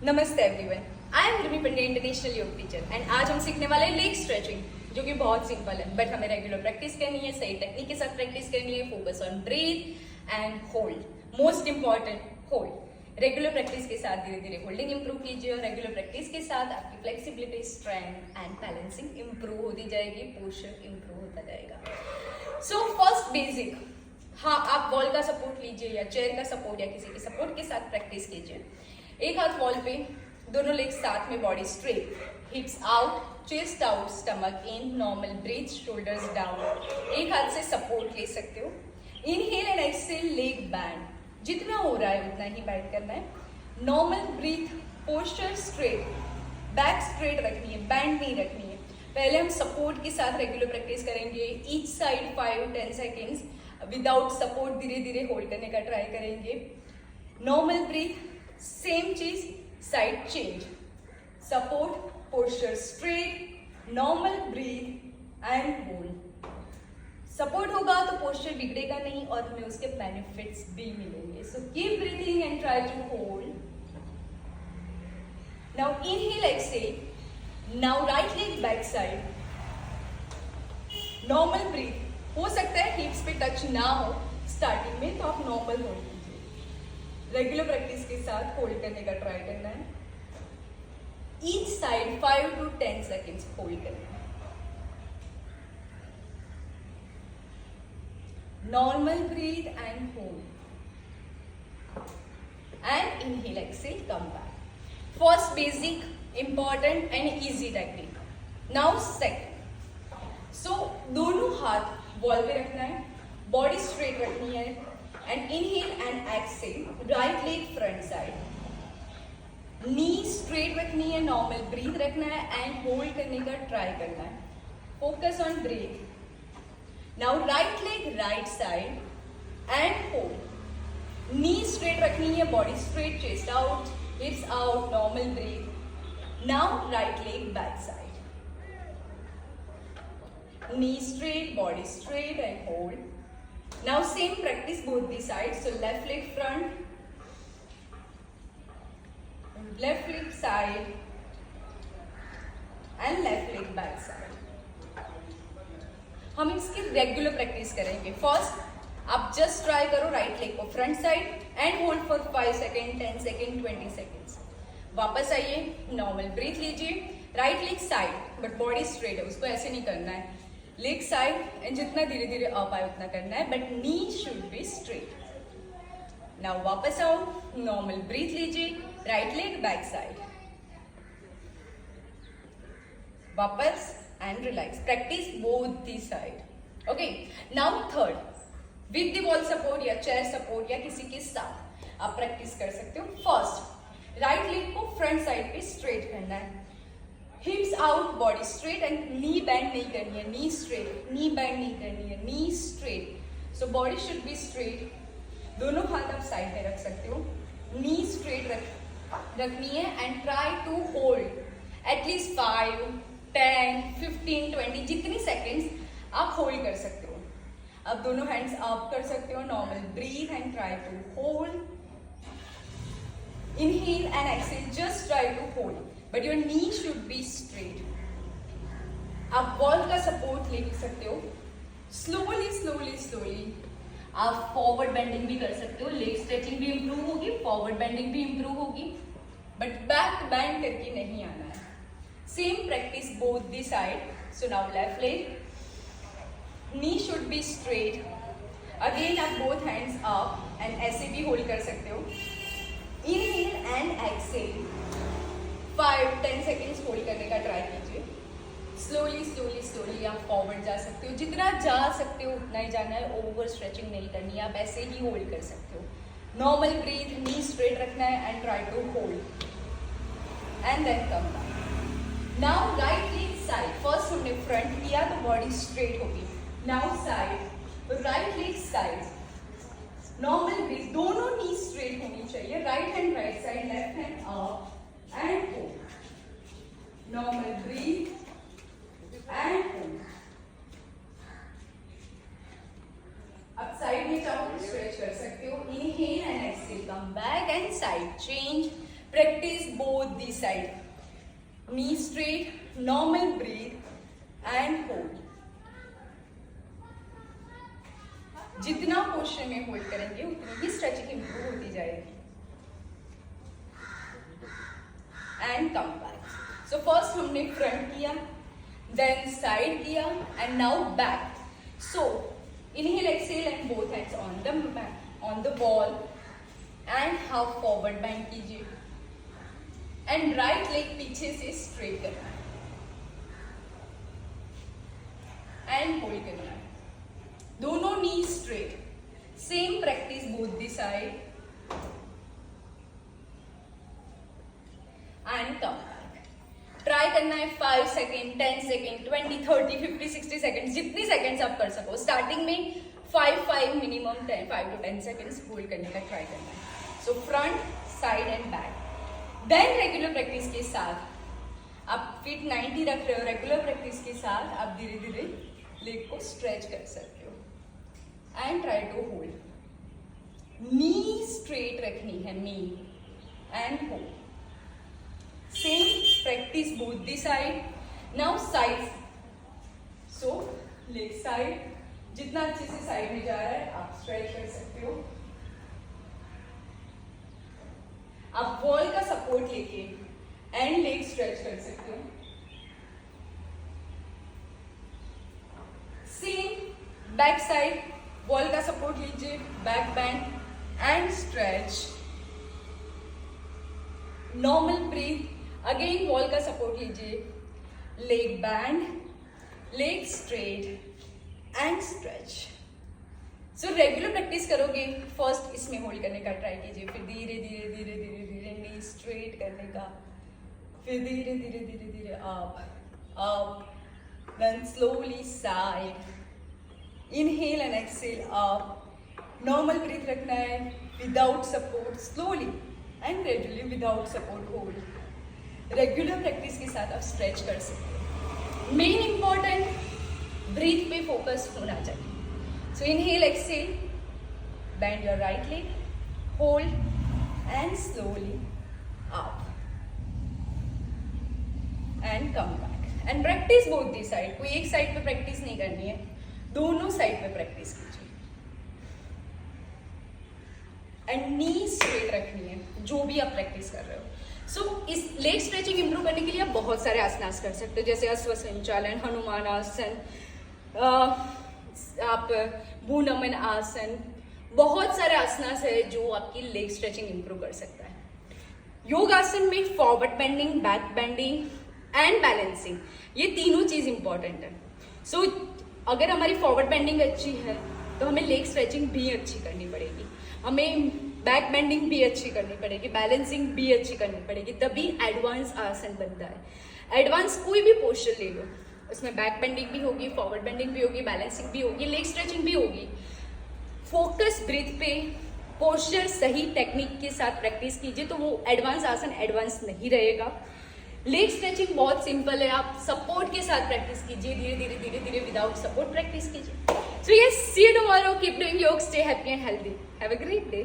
नमस्ते everyone, I am Ravi Pande, international योग teacher and आज हम सीखने वाले हैं लेग स्ट्रेचिंग, जो कि बहुत सिंपल है बट हमें रेगुलर प्रैक्टिस करनी है, सही टेक्निक के साथ प्रैक्टिस करनी है, focus on breath and hold, most important hold. Regular practice के साथ धीरे धीरे होल्डिंग इंप्रूव कीजिए और रेगुलर प्रैक्टिस के साथ आपकी flexibility, strength and balancing improve होती जाएगी, पोस्चर इंप्रूव होता जाएगा। सो फर्स्ट बेसिक, हाँ आप वॉल का सपोर्ट लीजिए या चेयर का सपोर्ट या किसी के सपोर्ट के साथ प्रैक्टिस कीजिए। एक हाथ वॉल पे, दोनों लेग साथ में, body straight, हिप्स out, chest out, stomach इन, नॉर्मल ब्रीथ, शोल्डर्स डाउन। एक हाथ से सपोर्ट ले सकते हो। Inhale and exhale, leg band, जितना हो रहा है उतना ही बैंड करना है। Normal breathe, posture straight, back straight रखनी है, बैंड नहीं रखनी है। पहले हम सपोर्ट के साथ रेगुलर प्रैक्टिस करेंगे, each side 5-10 seconds without support धीरे धीरे होल्ड करने का ट्राई करेंगे। नॉर्मल ब्रीथ, सेम चीज, side change, support, posture straight, normal breath and hold. Support होगा तो पोस्चर बिगड़ेगा नहीं और हमें उसके बेनिफिट्स भी मिलेंगे। So keep breathing and try to hold. Now inhale, exhale. Now right leg back side, normal breath. हो सकता है हिप्स पे टच ना हो स्टार्टिंग में, तो आप नॉर्मल होल्ड कीजिए। रेगुलर प्रैक्टिस के साथ होल्ड करने का ट्राई करना है। ईच साइड 5-10 सेकेंड्स होल्ड करना है। Normal breath and hold and inhale, exhale, come back. First basic, important and easy technique. Now second. So दोनों हाथ वॉल पे रखना है, बॉडी स्ट्रेट रखनी है and inhale and exhale, right leg front side, knee straight रखनी है, normal breath रखना है एंड होल्ड करने का ट्राई करना है। Focus on breath. Now right leg right side and hold. Knee straight रखनी है, body straight, chest out, hips out, normal breath. Now right leg back side, knee straight, body straight and hold. Now same practice both the sides. So left leg front, left leg side and left leg back side. हम इसकी regular practice करेंगे। First आप just try करो right leg को front side and hold for 5 second, 10 second, 20 seconds. वापस आइए, normal breath लीजिए, right leg side but body straight है, उसको ऐसे नहीं करना है, लेग साइड एंड जितना धीरे धीरे अप आए उतना करना है, but knee should be straight. Now वापस आओ, नॉर्मल ब्रीथ लीजिए, राइट लेग बैक साइड, वापस and relax. Practice both the side. Okay, now third, with the wall support या चेयर सपोर्ट या किसी के साथ आप प्रैक्टिस कर सकते हो। फर्स्ट राइट लेग को फ्रंट साइड पे स्ट्रेट करना है, हिप्स out, body straight and knee band नहीं करनी है, नी स्ट्रेट, नी बैंड नहीं करनी है, knee straight. So body should be straight. दोनों हाथ आप साइड में रख सकते हो, नी स्ट्रेट रखनी है and try to hold at least 5, 10, 15, 20 जितनी सेकेंड्स आप होल्ड कर सकते हो। अब दोनों हैंड्स अप कर सकते हो, normal breath and try to hold. Inhale and exhale, just try to hold but your knee should be straight. आप वॉल का सपोर्ट ले सकते हो। स्लोली स्लोली स्लोली आप फॉरवर्ड बेंडिंग भी कर सकते हो, लेग स्ट्रेचिंग भी इंप्रूव होगी, फॉरवर्ड बेंडिंग भी इंप्रूव होगी, बट बैक बैंड करके नहीं आना है। Same practice both the side. So now left leg, knee should be straight. Again आप बोथ हैंड्स अप एंड ऐसे भी होल्ड कर सकते हो। Inhale and exhale, 5-10 seconds hold करने का ट्राई कीजिए। स्लोली स्लोली स्लोली आप फॉरवर्ड जा सकते हो, जितना जा सकते हो उतना ही जाना है, ओवर स्ट्रेचिंग नहीं करनी है, आप ऐसे ही होल्ड कर सकते हो। नॉर्मल ब्रीथ, नी स्ट्रेट रखना है and try to hold and then come back. Now right leg side, first हमने फ्रंट किया तो बॉडी स्ट्रेट होगी। Now side, right leg side, normal breath, दोनों नी स्ट्रेट होनी चाहिए, right hand right side, left hand up and hold. Normal breathe and hold. अब side में चाहो तो स्ट्रेच कर सकते हो। Inhale and exhale, come back and side change. Practice both the side. Knee straight, normal breathe and hold. जितना posture में hold करेंगे उतनी ही स्ट्रेचिंग इंप्रूव होती जाएगी. And come back. So first हमने फ्रंट किया, देन साइड किया and now back. So inhale exhale and both hands on the wall and half forward bend कीजिए एंड राइट लेग पीछे से स्ट्रेट करना है एंड होल्ड करना है. दोनों knee straight. Same practice both the side and come back. Try करना है 5 सेकेंड, 10 सेकेंड, 20, 30, 50, 60 सेकेंड, जितनी सेकेंड्स आप कर सको. स्टार्टिंग में 5 मिनिमम 5 to 10 सेकेंड्स होल्ड करने का ट्राई करना है. So front, side and back. Then regular practice के साथ आप फिट 90 रख रहे हो. रेगुलर प्रैक्टिस के साथ आप धीरे धीरे लेग को स्ट्रेच कर सकते हो and try to hold. Knee straight रखनी है, knee and hold. Same practice both the side. Now side. So leg side जितना अच्छे से साइड में जा रहा है आप स्ट्रेच कर सकते हो. आप वॉल का सपोर्ट लेके एंड लेग स्ट्रेच कर सकते हो. सेम बैक साइड, वॉल का सपोर्ट लीजिए, back bend and stretch. Normal breath. Again wall का सपोर्ट लीजिए, leg band, leg straight and stretch. So regular practice करोगे. फर्स्ट इसमें होल्ड करने का ट्राई कीजिए, फिर धीरे धीरे धीरे धीरे धीरे नी स्ट्रेट करने का, फिर धीरे धीरे धीरे धीरे up, then slowly side. Inhale and exhale up. Normal breath रखना है without support, slowly and gradually without support hold. Regular practice के साथ आप स्ट्रेच कर सकते हो. मेन इंपॉर्टेंट ब्रीथ पे फोकस होना चाहिए. So inhale exhale, bend your right leg, hold and slowly up and come back. And practice both the side. कोई एक साइड पे प्रैक्टिस नहीं करनी है, दोनों साइड पे प्रैक्टिस कीजिए. एंड नी स्ट्रेट रखनी है जो भी आप प्रैक्टिस कर रहे हो. सो इस लेग स्ट्रेचिंग इंप्रूव करने के लिए आप बहुत सारे आसनास कर सकते हो, जैसे अश्वसंचालन, हनुमान आसन, आप भूनमन आसन. बहुत सारे आसनास है जो आपकी लेग स्ट्रेचिंग इंप्रूव कर सकता है. योगासन में forward bending, back bending and balancing, ये तीनों चीज इंपॉर्टेंट है. सो अगर हमारी फॉरवर्ड बेंडिंग अच्छी है तो हमें लेग स्ट्रेचिंग भी अच्छी करनी पड़ेगी, हमें बैक बेंडिंग भी अच्छी करनी पड़ेगी, बैलेंसिंग भी अच्छी करनी पड़ेगी, तभी एडवांस आसन बनता है. एडवांस कोई भी पोस्चर ले लो, उसमें बैक बेंडिंग भी होगी, फॉरवर्ड बेंडिंग भी होगी, बैलेंसिंग भी होगी, लेग स्ट्रेचिंग भी होगी. फोकस ब्रीथ पे, पोस्चर सही टेक्निक के साथ प्रैक्टिस कीजिए तो वो एडवांस आसन एडवांस नहीं रहेगा. लेग स्ट्रेचिंग बहुत सिंपल है, आप सपोर्ट के साथ प्रैक्टिस कीजिए, धीरे धीरे धीरे धीरे विदाउट सपोर्ट प्रैक्टिस कीजिए. So yes, see you tomorrow. Keep doing yoga, stay happy and healthy. Have a great day.